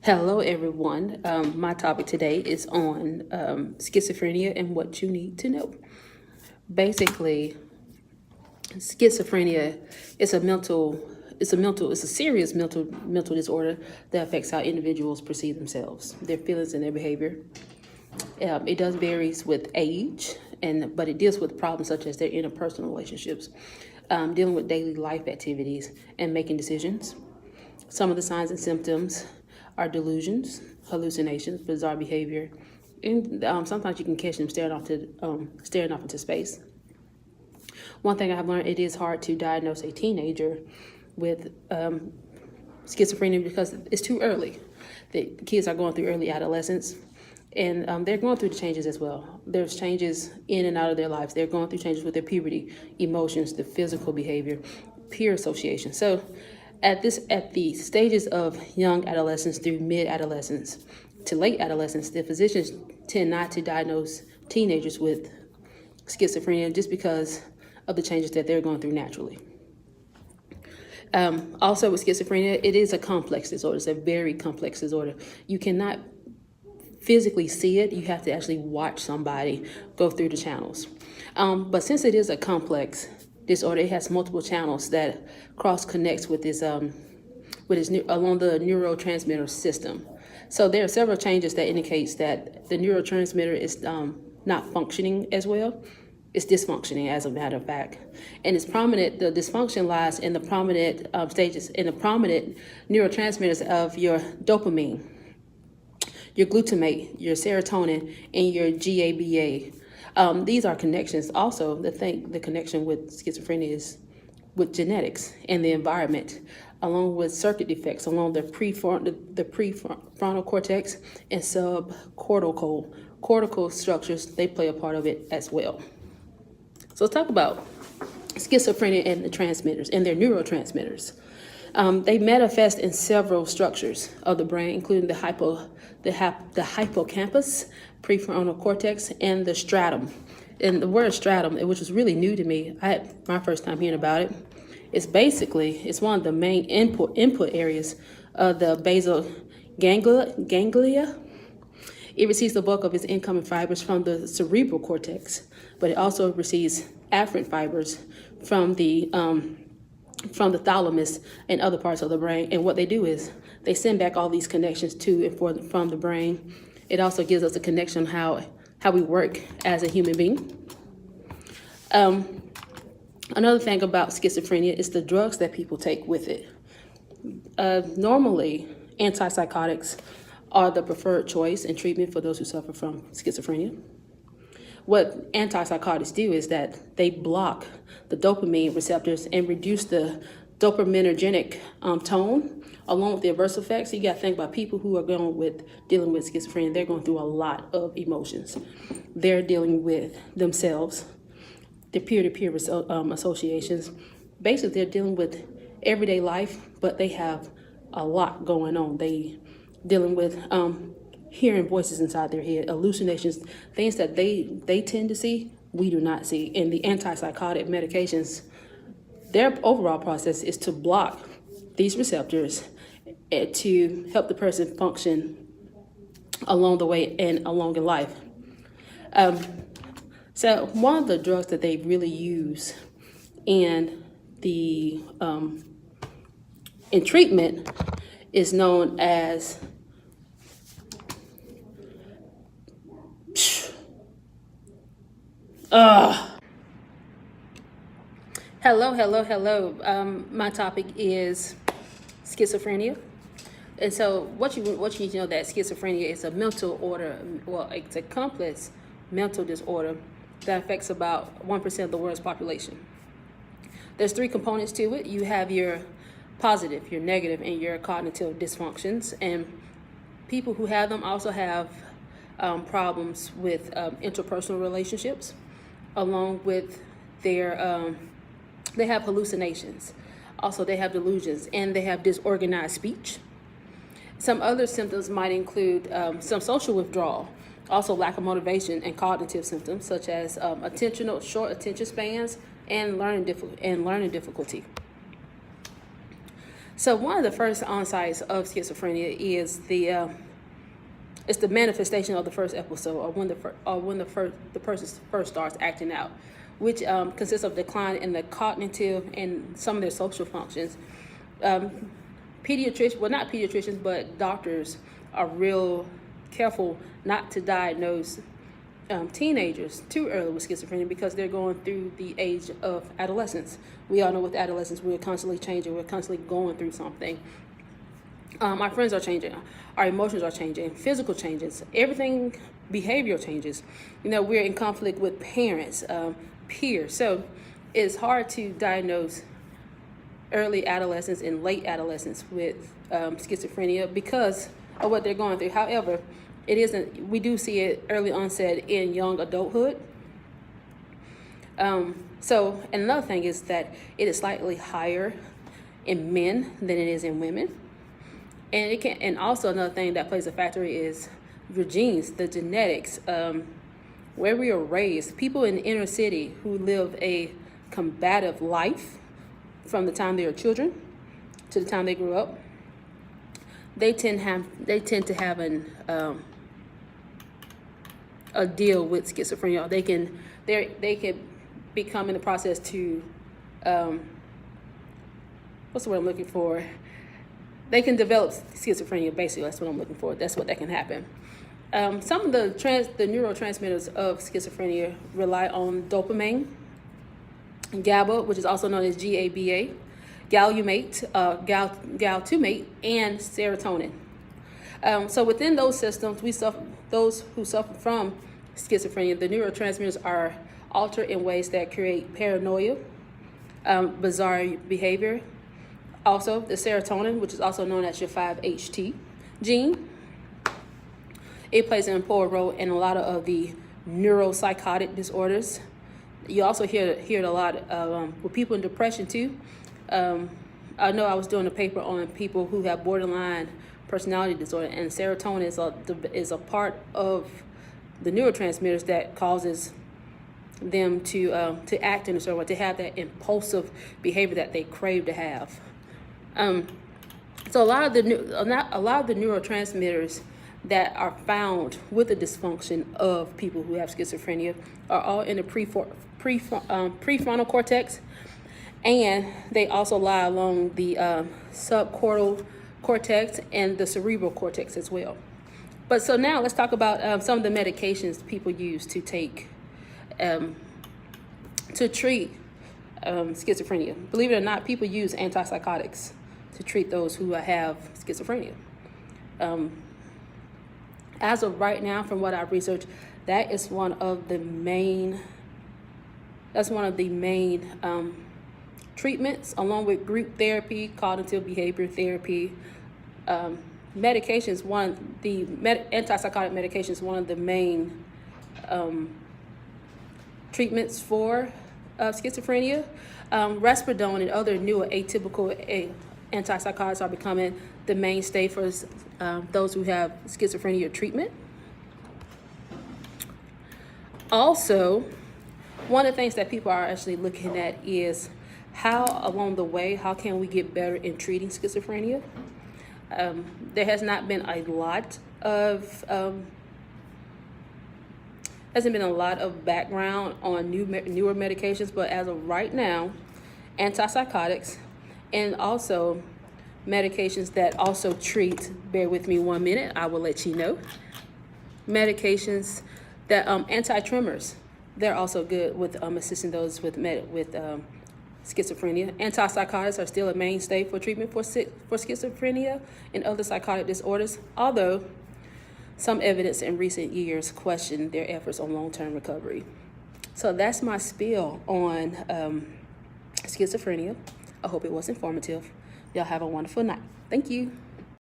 Hello, everyone. My topic today is on schizophrenia and what you need to know. Basically, schizophrenia is it's a serious mental disorder that affects how individuals perceive themselves, their feelings, and their behavior. It does varies with age, but it deals with problems such as their interpersonal relationships, dealing with daily life activities, and making decisions. Some of the signs and symptoms are delusions, hallucinations, bizarre behavior, and sometimes you can catch them staring off into space. One thing I've learned, it is hard to diagnose a teenager with schizophrenia because it's too early. The kids are going through early adolescence, and they're going through the changes as well. There's changes in and out of their lives. They're going through changes with their puberty, emotions, the physical behavior, peer association. So at the stages of young adolescence through mid-adolescence to late adolescence, the physicians tend not to diagnose teenagers with schizophrenia just because of the changes that they're going through naturally. Also with schizophrenia, it is a complex disorder. It's a very complex disorder. You cannot physically see it. You have to actually watch somebody go through the channels. But since it is a complex disorder, it has multiple channels that cross connects with this along the neurotransmitter system. So there are several changes that indicates that the neurotransmitter is not functioning as well. It's dysfunctioning, as a matter of fact, and it's prominent. The dysfunction lies in the prominent stages in the prominent neurotransmitters of your dopamine, your glutamate, your serotonin, and your GABA. These are connections. Also, the connection with schizophrenia is with genetics and the environment, along with circuit defects along the prefrontal cortex and subcortical structures. They play a part of it as well. So let's talk about schizophrenia and the transmitters and their neurotransmitters. They manifest in several structures of the brain, including the hippocampus, prefrontal cortex, and the stratum. And the word stratum, which was really new to me, I had my first time hearing about it. It's one of the main input areas of the basal ganglia. It receives the bulk of its incoming fibers from the cerebral cortex, but it also receives afferent fibers from the thalamus and other parts of the brain. And what they do is they send back all these connections to and from the brain. It also gives us a connection how we work as a human being. Another thing about schizophrenia is the drugs that people take with it. Normally, antipsychotics are the preferred choice in treatment for those who suffer from schizophrenia. What antipsychotics do is that they block the dopamine receptors and reduce the dopaminergic tone, along with the adverse effects. You got to think about people who are dealing with schizophrenia. They're going through a lot of emotions. They're dealing with themselves, their peer-to-peer associations. Basically, they're dealing with everyday life, but they have a lot going on. They dealing with hearing voices inside their head, hallucinations, things that they tend to see, we do not see. And the antipsychotic medications, their overall process is to block these receptors to help the person function along the way and along in life. So one of the drugs that they really use in treatment is known as Hello. My topic is schizophrenia. And so what you need to know that schizophrenia is a mental order, well, it's a complex mental disorder that affects about 1% of the world's population. There's 3 components to it. You have your positive, your negative, and your cognitive dysfunctions. And people who have them also have problems with interpersonal relationships, along with they have hallucinations. Also, they have delusions, and they have disorganized speech. Some other symptoms might include some social withdrawal, also lack of motivation, and cognitive symptoms such as short attention spans and learning difficulty. So one of the first onsights of schizophrenia is it's the manifestation of the first episode, or when the person first starts acting out, which consists of decline in the cognitive and some of their social functions. Pediatricians, well, not pediatricians, but doctors are real careful not to diagnose teenagers too early with schizophrenia, because they're going through the age of adolescence. We all know with adolescence, we're constantly changing, we're constantly going through something. Our friends are changing, our emotions are changing, physical changes, everything, behavioral changes. We're in conflict with parents, peers. So it's hard to diagnose early adolescents and late adolescents with schizophrenia because of what they're going through. However, we do see it early onset in young adulthood. So another thing is that it is slightly higher in men than it is in women. And also another thing that plays a factor is your genes, the genetics, where we are raised. People in the inner city who live a combative life from the time they are children to the time they grew up, they tend to have a deal with schizophrenia. They can become in the process to what's the word I'm looking for? They can develop schizophrenia. Basically, that's what I'm looking for. That's what that can happen. Some of the neurotransmitters of schizophrenia rely on dopamine, GABA, which is also known as GABA, glutamate, and serotonin. So within those systems, those who suffer from schizophrenia, the neurotransmitters are altered in ways that create paranoia, bizarre behavior. Also, the serotonin, which is also known as your 5-HT gene, it plays an important role in a lot of the neuropsychotic disorders. You also hear it a lot with people in depression too. I know I was doing a paper on people who have borderline personality disorder, and serotonin is a part of the neurotransmitters that causes them to act in a certain way, to have that impulsive behavior that they crave to have. So a lot of the neurotransmitters that are found with the dysfunction of people who have schizophrenia are all in the prefrontal cortex, and they also lie along the subcortical cortex and the cerebral cortex as well. But so now let's talk about some of the medications people use to take to treat schizophrenia. Believe it or not, people use antipsychotics to treat those who have schizophrenia. As of right now, from what I've researched, that is one of the main treatments, along with group therapy, cognitive behavior therapy. Antipsychotic medication is one of the main treatments for schizophrenia. Risperidone and other newer atypical antipsychotics are becoming the mainstay for those who have schizophrenia treatment. Also, one of the things that people are actually looking at is how along the way, how can we get better in treating schizophrenia? There has not been a lot of background on newer medications, but as of right now, antipsychotics and also medications that also treat, bear with me 1 minute, I will let you know, medications that anti-tremors, they're also good with assisting those with schizophrenia. Antipsychotics are still a mainstay for treatment for schizophrenia and other psychotic disorders, although some evidence in recent years questioned their efforts on long-term recovery. So that's my spiel on schizophrenia. I hope it was informative. Y'all have a wonderful night. Thank you.